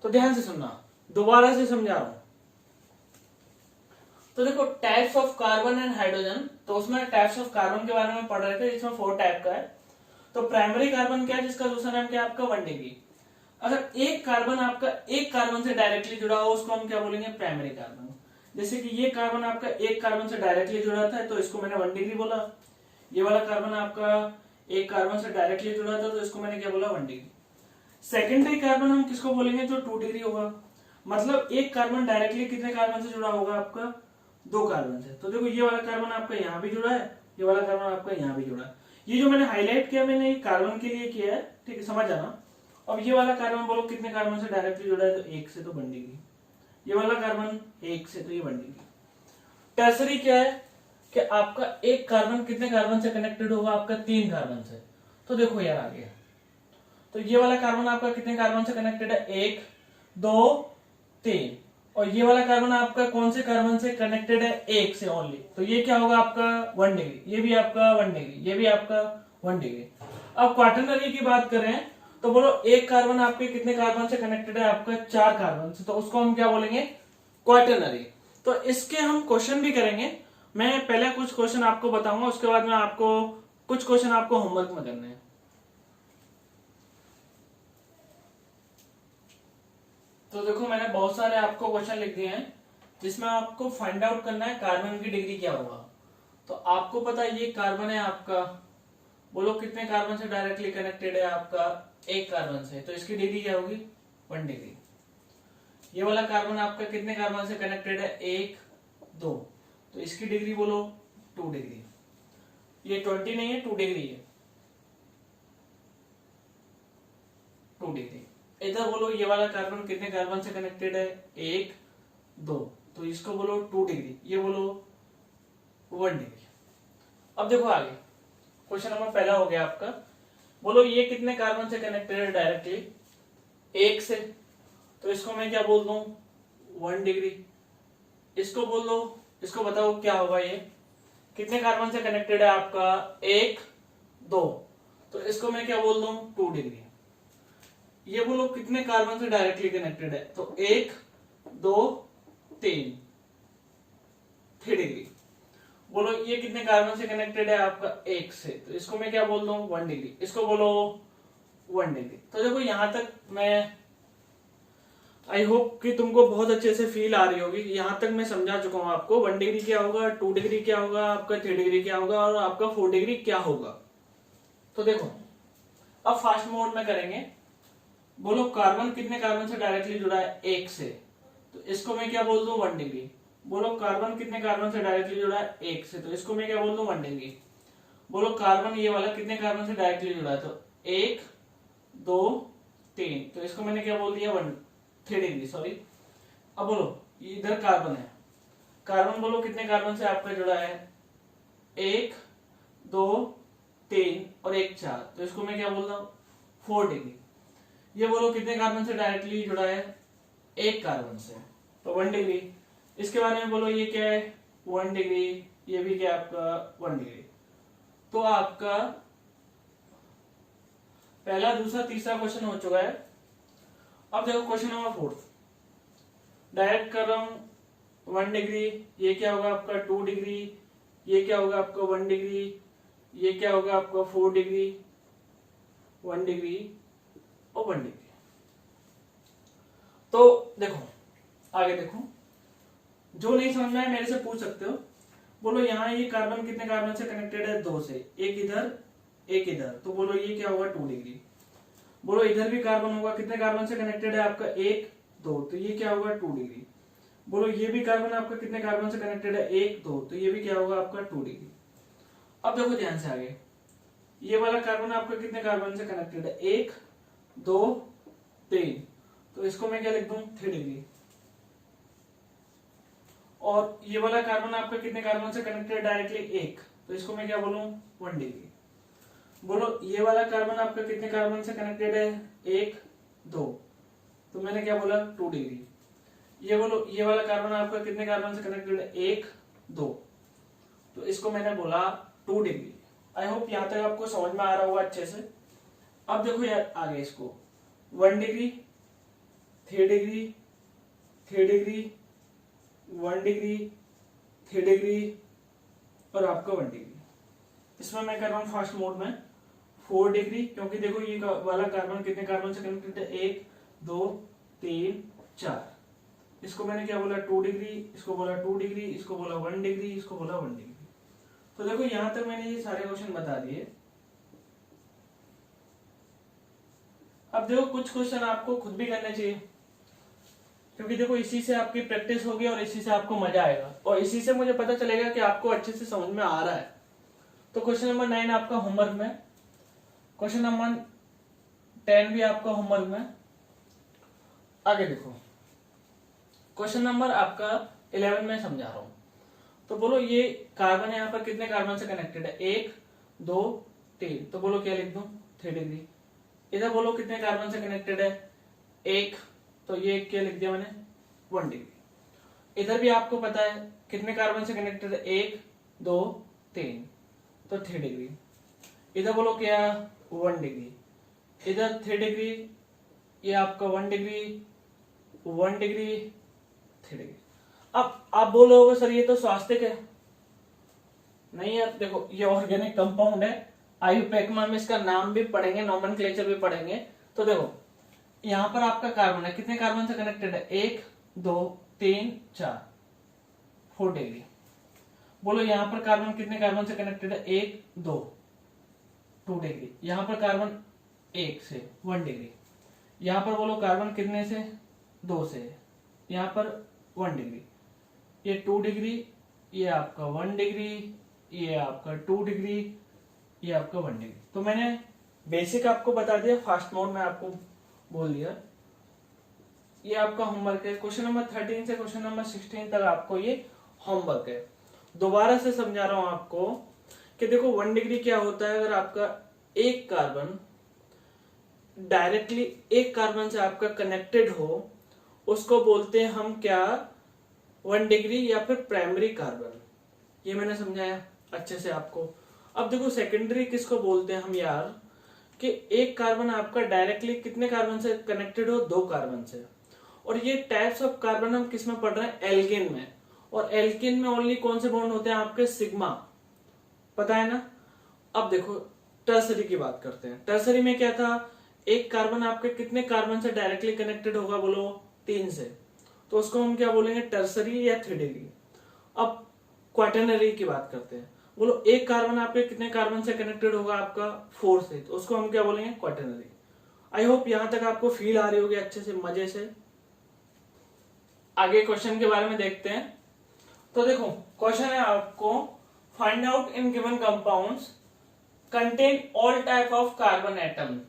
तो ध्यान से सुनना, दोबारा से समझा रहा हूं। तो देखो types of carbon and hydrogen, तो उसमें टाइप्स ऑफ कार्बन के बारे में पढ़ रहे थे, इसमें 4 टाइप का है। तो प्राइमरी कार्बन क्या है, जिसका दूसरा नाम क्या है आपका, 1 डिग्री। अगर एक कार्बन आपका एक कार्बन से डायरेक्टली जुड़ा हो, उसको हम क्या बोलेंगे, प्राइमरी कार्बन। जैसे कि ये कार्बन आपका एक कार्बन से डायरेक्टली जुड़ा था, तो इसको मैंने 1 डिग्री बोला। ये वाला कार्बन आपका एक कार्बन से डायरेक्टली जुड़ा था, तो इसको मैंने क्या बोला, 1 डिग्री। सेकेंडरी कार्बन हम किसको बोलेंगे, जो 2 डिग्री होगा। मतलब एक कार्बन डायरेक्टली कितने कार्बन से जुड़ा होगा, आपका 2 कार्बन से। तो देखो ये वाला कार्बन आपका यहाँ भी जुड़ा है, ये वाला कार्बन आपका यहाँ भी जुड़ा है। ये जो मैंने हाईलाइट किया, मैंने ये कार्बन के लिए किया है, ठीक है, समझ आना। अब ये वाला कार्बन बोलो कितने कार्बन से डायरेक्टली जुड़ा है, तो 1 से, तो 1 डिग्री। ये वाला कार्बन 1 से, तो ये 1 डिग्री। टर्सरी क्या है कि आपका एक कार्बन कितने कार्बन से कनेक्टेड होगा, आपका 3 कार्बन से। तो देखो यार आ गया, तो ये वाला कार्बन आपका कितने कार्बन से कनेक्टेड है, 1 2 3। और ये वाला कार्बन आपका कौन से कार्बन से कनेक्टेड है, 1 से ओनली। तो ये क्या होगा आपका 1 डिग्री, ये भी आपका 1 डिग्री, ये भी आपका 1 डिग्री। अब क्वाटरनरी की बात करें, तो बोलो एक कार्बन आपके कितने कार्बन से कनेक्टेड है, आपका 4 कार्बन से, तो उसको हम क्या बोलेंगे, क्वाटरनरी। तो इसके हम क्वेश्चन भी करेंगे। मैं पहले कुछ क्वेश्चन आपको बताऊंगा, उसके बाद में आपको कुछ क्वेश्चन आपको होमवर्क में करने हैं। तो देखो मैंने बहुत सारे आपको क्वेश्चन लिख दिए हैं, जिसमें आपको फाइंड आउट करना है कार्बन की डिग्री क्या होगा। तो आपको पता है ये कार्बन है आपका, बोलो कितने कार्बन से डायरेक्टली कनेक्टेड है, आपका 1 कार्बन से, तो इसकी डिग्री क्या होगी, 1 डिग्री। ये वाला कार्बन आपका कितने कार्बन से कनेक्टेड है, 1 2, तो इसकी डिग्री बोलो 2 डिग्री। ये 20 नहीं है, 2 डिग्री है, 2 डिग्री। इधर बोलो ये वाला कार्बन कितने कार्बन से कनेक्टेड है, 1 2, तो इसको बोलो 2 डिग्री, ये बोलो 1 डिग्री। अब देखो आगे क्वेश्चन नंबर पहला हो गया आपका, बोलो ये कितने कार्बन से कनेक्टेड है डायरेक्टली, 1 से, तो इसको मैं क्या बोल दूं, 1 डिग्री। इसको बोल दो, इसको बताओ क्या होगा, ये कितने कार्बन से कनेक्टेड है आपका, 1 2, तो इसको मैं क्या बोल दूं, 2 डिग्री। ये बोलो कितने कार्बन से डायरेक्टली कनेक्टेड है, तो 1 2 3 डिग्री। बोलो ये कितने कार्बन से कनेक्टेड है, आपका 1 से, तो इसको मैं क्या बोल दूं, 1 डिग्री। इसको बोलो 1 डिग्री। तो देखो यहां तक मैं आई होप कि तुमको बहुत अच्छे से फील आ रही होगी। यहां तक मैं समझा चुका हूं आपको 1 डिग्री क्या होगा, 2 डिग्री क्या होगा, आपका 3 डिग्री क्या होगा, और आपका 4 डिग्री क्या होगा। तो देखो अब फास्ट मोड में करेंगे। बोलो कार्बन कितने कार्बन से डायरेक्टली जुड़ा है, 1 से, तो इसको मैं क्या बोल दूं, 1 डिग्री। बोलो कार्बन कितने कार्बन से डायरेक्टली जुड़ा है, 1 से, तो इसको मैं क्या बोल दूं, 1 डिग्री। बोलो कार्बन ये वाला कितने कार्बन से डायरेक्टली जुड़ा है, तो 1 2 3, तो इसको मैंने क्या बोल दिया, 3 डिग्री, सॉरी। अब बोलो इधर कार्बन है, कार्बन बोलो कितने कार्बन से आपका जुड़ा है, 1 2 3 और 1 4, तो इसको मैं क्या बोल रहा हूं, 4 डिग्री। ये बोलो कितने कार्बन से डायरेक्टली जुड़ा है, 1 कार्बन से, तो 1 डिग्री। इसके बारे में बोलो ये क्या है, 1 डिग्री, ये भी क्या आपका 1 डिग्री। तो आपका पहला दूसरा तीसरा क्वेश्चन हो चुका है। अब देखो क्वेश्चन नंबर 4 डायरेक्ट कर रहा हूं, 1 डिग्री, ये क्या होगा आपका 2 डिग्री, ये क्या होगा आपका 1 डिग्री, ये क्या होगा आपका 4 डिग्री, 1 डिग्री और 1 डिग्री। तो देखो आगे देखो, जो नहीं समझ में आए मेरे से पूछ सकते हो। बोलो यहाँ ये कार्बन कितने कार्बन से कनेक्टेड है, 2 से, एक इधर एक इधर, तो बोलो ये क्या होगा, 2 डिग्री। बोलो इधर भी कार्बन होगा, कितने कार्बन से कनेक्टेड है आपका, 1 2, तो ये क्या होगा, 2 डिग्री। बोलो ये भी कार्बन आपका कितने कार्बन से कनेक्टेड है, 1 2, तो ये भी क्या होगा आपका 2 डिग्री। अब देखो ध्यान से आगे, ये वाला कार्बन आपका कितने कार्बन से कनेक्टेड है, 1 2 3, तो इसको मैं क्या लिख दूं, 3 डिग्री। और ये वाला कार्बन आपका कितने कार्बन से कनेक्टेड है डायरेक्टली, 1, तो इसको मैं क्या बोलूं, 1 डिग्री। बोलो ये वाला कार्बन आपका कितने कार्बन से कनेक्टेड है, 1 2, तो मैंने क्या बोला, 2 डिग्री। ये बोलो ये वाला कार्बन आपका कितने कार्बन से कनेक्टेड है, 1 2, तो इसको मैंने बोला 2 डिग्री। आई होप यहां तक आपको समझ में आ रहा होगा अच्छे से। अब देखो यार आगे इसको 1 degree, 3 degree, 3 degree, 1 degree, 3 degree और आपका 1 डिग्री। इसमें मैं कर रहा हूं फास्ट मोड में 4 डिग्री, क्योंकि देखो ये वाला कार्बन कितने कार्बन से कनेक्टेड है, 1 2 3 4। इसको मैंने क्या बोला, 2 डिग्री, इसको बोला 2 डिग्री, इसको बोला 1 डिग्री, इसको बोला 1 डिग्री। तो देखो यहां तक मैंने ये सारे क्वेश्चन बता दिए। अब देखो कुछ क्वेश्चन आपको खुद भी करने चाहिए, क्योंकि देखो इसी से आपकी प्रैक्टिस होगी और इसी से आपको मजा आएगा और इसी से मुझे पता चलेगा कि आपको अच्छे से समझ में आ रहा है। तो क्वेश्चन नंबर 9 आपका होमवर्क में, क्वेश्चन नंबर 10 भी आपका होमवर्क में। आगे देखो क्वेश्चन नंबर आपका 11 में समझा रहा हूं। तो बोलो ये कार्बन यहाँ पर कितने कार्बन से कनेक्टेड है, 1 2 3, तो बोलो क्या लिख दूं, 3 डिग्री। इधर बोलो कितने कार्बन से कनेक्टेड है, 1, तो ये क्या लिख दिया मैंने, 1 डिग्री। इधर भी आपको पता है कितने कार्बन से कनेक्टेड है, 1 2 3, तो 3 डिग्री। इधर बोलो क्या, 1 डिग्री। इधर 3 डिग्री, ये आपका 1 डिग्री, 1 डिग्री, 3 डिग्री। अब आप बोलोगे सर ये तो स्वास्थ्य है। नहीं यार देखो ये ऑर्गेनिक कंपाउंड है, आयुपैकमा में इसका नाम भी पढ़ेंगे, नोमेनक्लेचर भी पढ़ेंगे। तो देखो यहां पर आपका कार्बन है, कितने कार्बन से कनेक्टेड है, 1 2 3 4, 4 डिग्री। बोलो यहां पर कार्बन कितने कार्बन से कनेक्टेड है, 1 2, 2 डिग्री। यहां पर कार्बन 1 से 1 डिग्री। यहां पर बोलो कार्बन कितने से, 2 से, यहां पर 1 डिग्री। ये 2 डिग्री, ये आपका 1 डिग्री, ये आपका 2 डिग्री, ये आपका 1 डिग्री। तो मैंने बेसिक आपको बता दिया, फास्ट मोड में आपको बोल दिया। ये आपका होमवर्क है, क्वेश्चन नंबर 13 से क्वेश्चन नंबर 16 तक आपको ये होमवर्क है। दोबारा से समझा रहा हूं आपको कि देखो 1 डिग्री क्या होता है, अगर आपका एक कार्बन डायरेक्टली एक कार्बन से आपका कनेक्टेड हो, उसको बोलते हैं हम क्या, 1 डिग्री या फिर प्राइमरी कार्बन। ये मैंने समझाया अच्छे से आपको। अब देखो सेकेंडरी किसको बोलते हैं हम यार, कि एक कार्बन आपका डायरेक्टली कितने कार्बन से कनेक्टेड हो, 2 कार्बन से। और ये टाइप्स ऑफ कार्बन हम किस में पढ़ रहे हैं, एल्केन में। और एल्केन में ओनली कौन से बॉन्ड होते हैं आपके, सिग्मा, पता है ना। अब देखो टर्सरी की बात करते हैं। टर्सरी में क्या था, एक कार्बन आपके कितने कार्बन से डायरेक्टली कनेक्टेड होगा, बोलो 3 से, तो उसको हम क्या बोलेंगे, टर्सरी या 3 डिग्री। अब क्वाटरनरी की बात करते हैं। बोलो एक कार्बन आपके कितने कार्बन से कनेक्टेड होगा, आपका 4 से, तो उसको हम क्या बोलेंगे, क्वाटरनरी। आई होप यहां तक आपको फील आ रही होगी अच्छे से, मजे से। आगे क्वेश्चन के बारे में देखते हैं। तो देखो क्वेश्चन है आपको, find out in given compounds contain all type of carbon atom.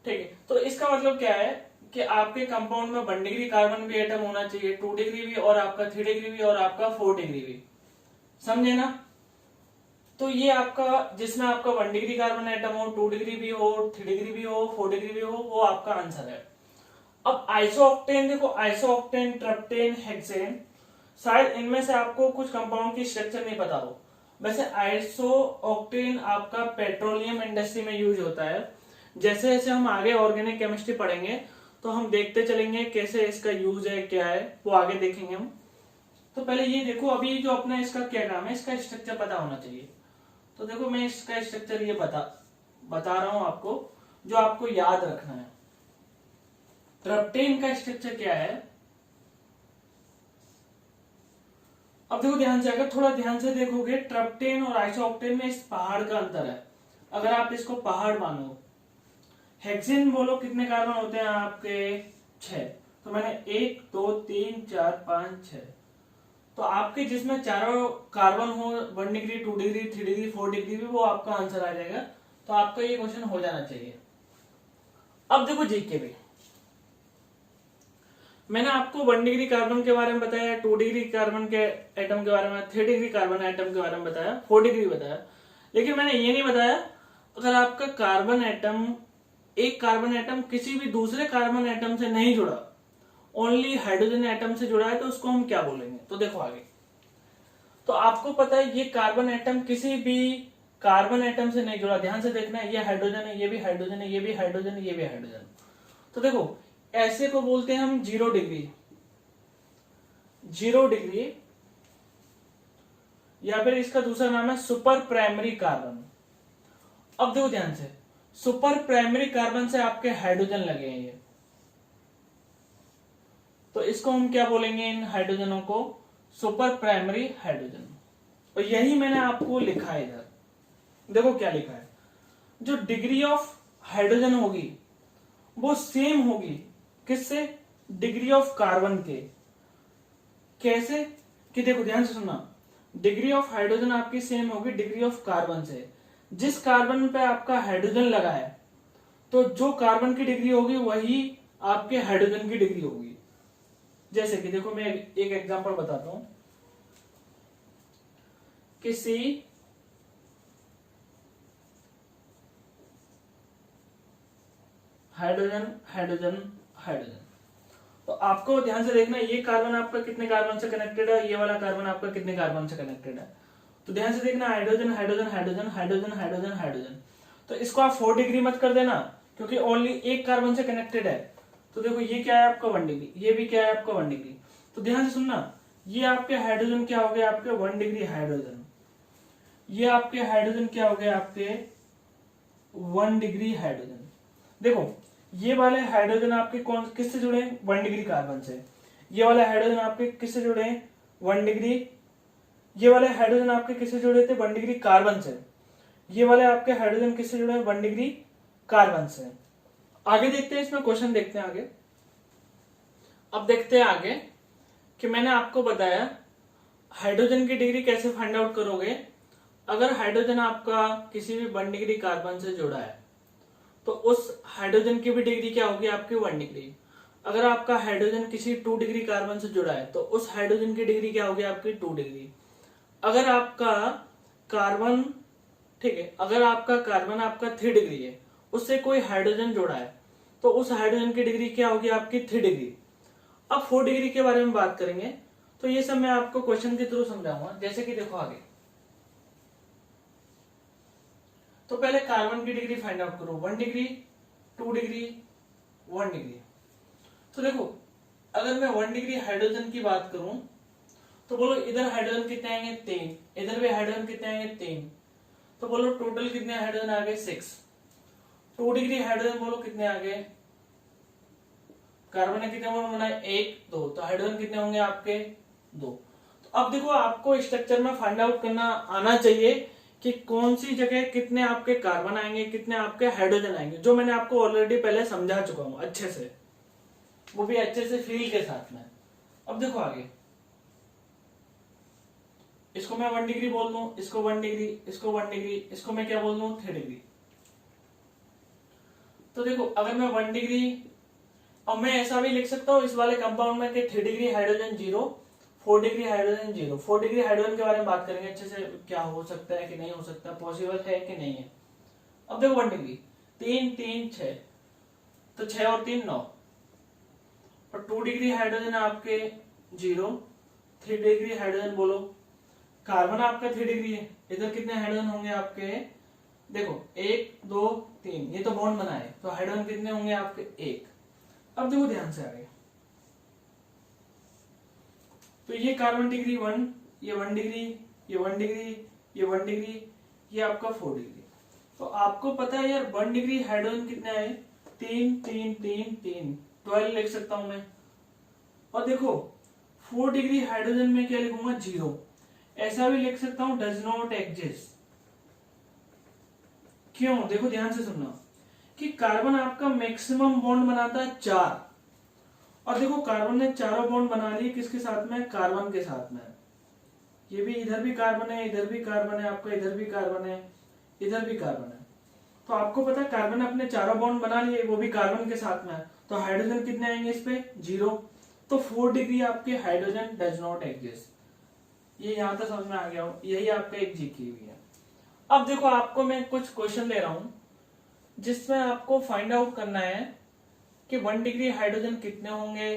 ठीक है, तो इसका मतलब क्या है कि आपके कंपाउंड में 1 डिग्री कार्बन भी एटम होना चाहिए, 2 डिग्री भी, और आपका 3 डिग्री भी, और आपका 4 डिग्री भी। समझे ना। तो ये आपका जिसमें आपका 1 डिग्री कार्बन एटम हो, 2 डिग्री भी हो, 3 डिग्री भी हो, 4 डिग्री भी हो, वो आपका आंसर है। अब आइसोऑक्टेन देखो, आइसोऑक्टेन, ट्रिप्टेन, हेक्सेन, शायद इनमें से आपको कुछ कंपाउंड की स्ट्रक्चर नहीं पता हो। वैसे आइसोऑक्टेन आपका पेट्रोलियम इंडस्ट्री में यूज होता है। जैसे जैसे हम आगे ऑर्गेनिक केमिस्ट्री पढ़ेंगे तो हम देखते चलेंगे कैसे इसका यूज है, क्या है, वो आगे देखेंगे हम। तो पहले ये देखो, अभी जो अपना इसका क्या नाम है, इसका स्ट्रक्चर पता होना चाहिए। तो देखो मैं इसका स्ट्रक्चर ये बता रहा हूं आपको, जो आपको याद रखना है। ट्रिप्टेन का स्ट्रक्चर क्या है, अब देखो ध्यान से, अगर थोड़ा ध्यान से देखोगे, ट्रिप्टेन और आइसोऑक्टेन में इस पहाड़ का अंतर है, अगर आप इसको पहाड़ मानो। हेक्सेन बोलो कितने कार्बन होते हैं आपके, 6, तो मैंने 1 2 3 4 5 6, तो आपके जिसमें चारों कार्बन हो 1 डिग्री 2 डिग्री 3 डिग्री 4 डिग्री भी, वो आपका आंसर आ जाएगा। तो आपका ये क्वेश्चन हो जाना चाहिए। अब देखो जीके भी, मैंने आपको 1 डिग्री कार्बन के बारे में बताया, 2 डिग्री कार्बन के एटम के बारे में, 3 डिग्री कार्बन एटम के बारे में बताया, 4 डिग्री बताया, लेकिन मैंने ये नहीं बताया अगर आपका कार्बन एटम, एक कार्बन एटम किसी भी दूसरे कार्बन एटम से नहीं जुड़ा, ओनली हाइड्रोजन एटम से जुड़ा है, तो उसको हम क्या बोलेंगे। तो देखो आगे, तो आपको पता है ये कार्बन एटम किसी भी कार्बन एटम से नहीं जुड़ा, ध्यान से देखना है, ये हाइड्रोजन है, ये भी हाइड्रोजन है, ये भी हाइड्रोजन है, ये भी हाइड्रोजन। तो देखो ऐसे को बोलते हैं हम 0 डिग्री, 0 डिग्री, या फिर इसका दूसरा नाम है सुपर प्राइमरी कार्बन। अब देखो ध्यान से, सुपर प्राइमरी कार्बन से आपके हाइड्रोजन लगे हैं ये, तो इसको हम क्या बोलेंगे, इन हाइड्रोजनों को सुपर प्राइमरी हाइड्रोजन। और यही मैंने आपको लिखा है इधर, देखो क्या लिखा है, जो डिग्री ऑफ हाइड्रोजन होगी वो सेम होगी किससे, डिग्री ऑफ कार्बन के। कैसे कि देखो ध्यान से सुनना, डिग्री ऑफ हाइड्रोजन आपकी सेम होगी डिग्री ऑफ कार्बन से। जिस कार्बन पे आपका हाइड्रोजन लगा है, तो जो कार्बन की डिग्री होगी वही आपके हाइड्रोजन की डिग्री होगी। जैसे कि देखो मैं एक एग्जांपल बताता हूं, किसी हाइड्रोजन हाइड्रोजन हाइड्रोजन, तो आपको ध्यान से देखना, ये कार्बन आपका कितने कार्बन से कनेक्टेड है, ये वाला कार्बन आपका कितने कार्बन से कनेक्टेड है। तो ध्यान से देखना, hydrogen hydrogen hydrogen hydrogen hydrogen hydrogen, तो इसको आप 4 डिग्री मत कर देना, क्योंकि ओनली एक कार्बन से कनेक्टेड है। तो देखो ये क्या है आपका 1 डिग्री, ये भी क्या है आपका 1 डिग्री। तो ध्यान से सुनना, ये आपके हाइड्रोजन क्या हो गए, आपके 1 डिग्री हाइड्रोजन, ये आपके हाइड्रोजन क्या हो गए, आपके 1 डिग्री हाइड्रोजन। देखो ये वाले हाइड्रोजन आपके कौन किससे जुड़े हैं, 1 डिग्री कार्बन से। ये वाले हाइड्रोजन आपके किससे जुड़े हैं, 1 डिग्री, ये वाले हाइड्रोजन आपके किससे जुड़े थे, 1 डिग्री कार्बन से। ये वाले आपके हाइड्रोजन किससे जुड़े हैं, 1 डिग्री कार्बन से। आगे देखते हैं, इसमें क्वेश्चन देखते हैं आगे। अब देखते हैं आगे कि मैंने आपको बताया हाइड्रोजन की डिग्री कैसे फाइंड आउट करोगे। अगर हाइड्रोजन आपका किसी भी 1 डिग्री कार्बन से जुड़ा है, तो उस हाइड्रोजन की भी डिग्री क्या होगी, आपकी 1 डिग्री। अगर आपका हाइड्रोजन किसी 2 डिग्री कार्बन से जुड़ा है, तो उस हाइड्रोजन की डिग्री क्या होगी, आपकी 2 डिग्री। अगर आपका कार्बन, ठीक है, अगर आपका कार्बन आपका 3 डिग्री है, उससे कोई हाइड्रोजन जुड़ा है, तो उस हाइड्रोजन की डिग्री क्या होगी, आपकी 3 डिग्री। अब 4 डिग्री के बारे में बात करेंगे, तो ये सब मैं आपको क्वेश्चन के थ्रू समझाऊंगा। जैसे कि देखो आगे, तो पहले कार्बन की डिग्री फाइंड आउट करो, 1 डिग्री 2 डिग्री 1 डिग्री। तो देखो अगर मैं 1 डिग्री हाइड्रोजन की बात करूं, तो बोलो इधर हाइड्रोजन कितने आएंगे, 3, इधर भी हाइड्रोजन कितने आएंगे, 3, तो बोलो टोटल कितने हाइड्रोजन आ गए, 6। 2 डिग्री हाइड्रोजन बोलो कितने आ गए, कार्बन ने कितने बॉन्ड बनाए, 1 2, तो हाइड्रोजन कितने होंगे आपके, 2। तो अब देखो आपको स्ट्रक्चर में फाइंड आउट करना आना चाहिए कि कौन सी जगह कितने आपके कार्बन आएंगे, कितने आपके हाइड्रोजन आएंगे, जो मैंने आपको ऑलरेडी पहले समझा चुका हूं अच्छे से, वो भी अच्छे से फील के साथ में। अब देखो आगे, इसको मैं 1 डिग्री बोल दूं, इसको 1 डिग्री, इसको 1 डिग्री, इसको मैं क्या बोल दूं, 3 डिग्री। तो देखो अगर मैं 1 डिग्री, और मैं ऐसा भी लिख सकता हूं इस वाले कंपाउंड में कि 3 degree hydrogen 0, 4 degree hydrogen 0। 4 degree hydrogen के बारे में बात करेंगे अच्छे से, क्या हो सकता है कि नहीं हो सकता, पॉसिबल है कि नहीं है। अब देखो 1 डिग्री, 3 3 6, तो 6 और 3 9, और 2 डिग्री हाइड्रोजन आपके 0, 3 डिग्री हाइड्रोजन बोलो, कार्बन आपका 3 डिग्री है, इधर कितने हाइड्रोजन होंगे आपके, देखो 1 2 3, ये तो बॉन्ड बना है, तो हाइड्रोजन कितने होंगे आपके, 1। अब देखो ध्यान से आगे, तो ये कार्बन डिग्री 1, ये 1 डिग्री, ये 1 डिग्री, ये 1 डिग्री, ये आपका 4 डिग्री। तो आपको पता है यार 1 डिग्री हाइड्रोजन कितने आए, 3 3 3 3, 12 लिख सकता हूं मैं। और देखो 4 डिग्री हाइड्रोजन में क्या लिखूंगा, 0। ऐसा भी लिख सकता हूं, डज नॉट एग्जिस्ट। क्यों, देखो ध्यान से सुनना, कि कार्बन आपका मैक्सिमम बॉन्ड बनाता है 4, और देखो कार्बन ने चारों बॉन्ड बना लिए किसके साथ में, कार्बन के साथ में। ये भी इधर भी कार्बन है, इधर भी कार्बन है, आपका इधर भी कार्बन है, इधर भी कार्बन है। तो आपको पता है कार्बन अपने चारों बॉन्ड बना लिए, वो भी कार्बन के साथ में है, तो हाइड्रोजन कितने आएंगे इस पे 0। तो 4 डिग्री आपके हाइड्रोजन डज नॉट एग्जिस्ट। ये यहां तक समझ में आ गया हो, यही आपका एक जी की हुई है। अब देखो आपको मैं कुछ क्वेश्चन ले रहा हूं जिसमें आपको फाइंड आउट करना है कि 1 डिग्री हाइड्रोजन कितने होंगे,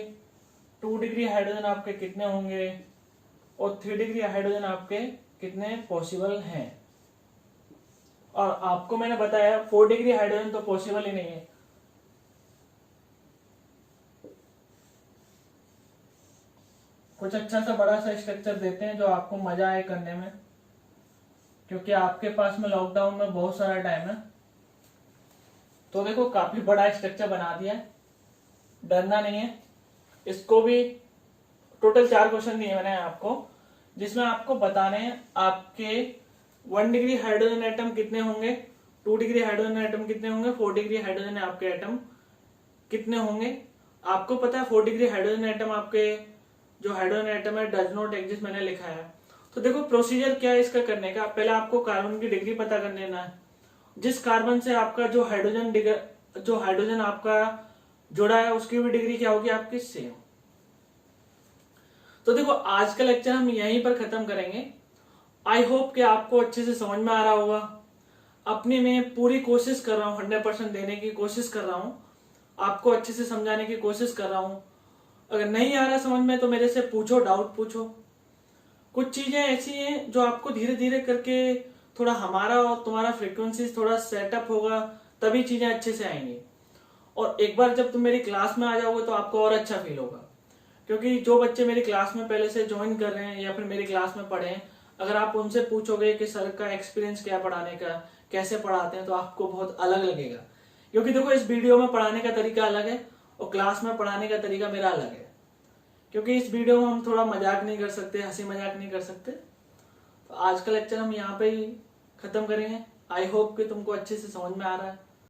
2 डिग्री हाइड्रोजन आपके कितने होंगे और 3 डिग्री हाइड्रोजन आपके कितने पॉसिबल हैं। और आपको मैंने बताया 4 डिग्री हाइड्रोजन तो पॉसिबल ही नहीं है। कुछ अच्छा सा बड़ा सा स्ट्रक्चर देते हैं जो आपको मजा आए करने में, क्योंकि आपके पास में लॉकडाउन में बहुत सारा टाइम है। तो देखो काफी बड़ा स्ट्रक्चर बना दिया है, डरना नहीं है। इसको भी टोटल 4 क्वेश्चन दिए मैंने आपको, जिसमें आपको बताने हैं आपके 1 डिग्री हाइड्रोजन एटम कितने होंगे, 2 डिग्री हाइड्रोजन एटम कितने होंगे, 4 डिग्री हाइड्रोजन आपके एटम कितने होंगे। आपको पता है 4 डिग्री हाइड्रोजन एटम आपके जो हाइड्रोजन एटम है डज नॉट एग्जिस्ट मैंने लिखा है। तो देखो प्रोसीजर क्या है इसका करने का, पहले आपको कार्बन की डिग्री पता कर लेना है। जिस कार्बन से आपका जो हाइड्रोजन आपका जुड़ा है उसकी भी डिग्री क्या होगी आपकी सेम। तो देखो आज का लेक्चर हम यहीं पर खत्म करेंगे। आई होप कि आपको अच्छे से समझ में आ रहा होगा। अपनी मैं पूरी कोशिश कर रहा हूँ, 100% देने की कोशिश कर रहा हूँ, आपको अच्छे से समझाने की कोशिश कर रहा हूँ। अगर नहीं आ रहा समझ में तो मेरे से पूछो, डाउट पूछो। कुछ चीजें ऐसी हैं जो आपको धीरे धीरे करके थोड़ा हमारा और तुम्हारा फ्रीक्वेंसी थोड़ा सेटअप होगा, तभी चीजें अच्छे से आएंगी। और एक बार जब तुम मेरी क्लास में आ जाओगे तो आपको और अच्छा फील होगा, क्योंकि जो बच्चे मेरी क्लास में पहले से ज्वाइन कर रहे हैं या फिर मेरी क्लास में पढ़े हैं, अगर आप उनसे पूछोगे कि सर का एक्सपीरियंस क्या पढ़ाने का, कैसे पढ़ाते हैं, तो आपको बहुत अलग लगेगा। क्योंकि देखो इस वीडियो में पढ़ाने का तरीका अलग है और क्लास में पढ़ाने का तरीका मेरा अलग है। क्योंकि इस वीडियो में हम थोड़ा मजाक नहीं कर सकते, हंसी मजाक नहीं कर सकते। तो आज का लेक्चर हम यहाँ पे ही खत्म करेंगे। आई होप कि तुमको अच्छे से समझ में आ रहा है।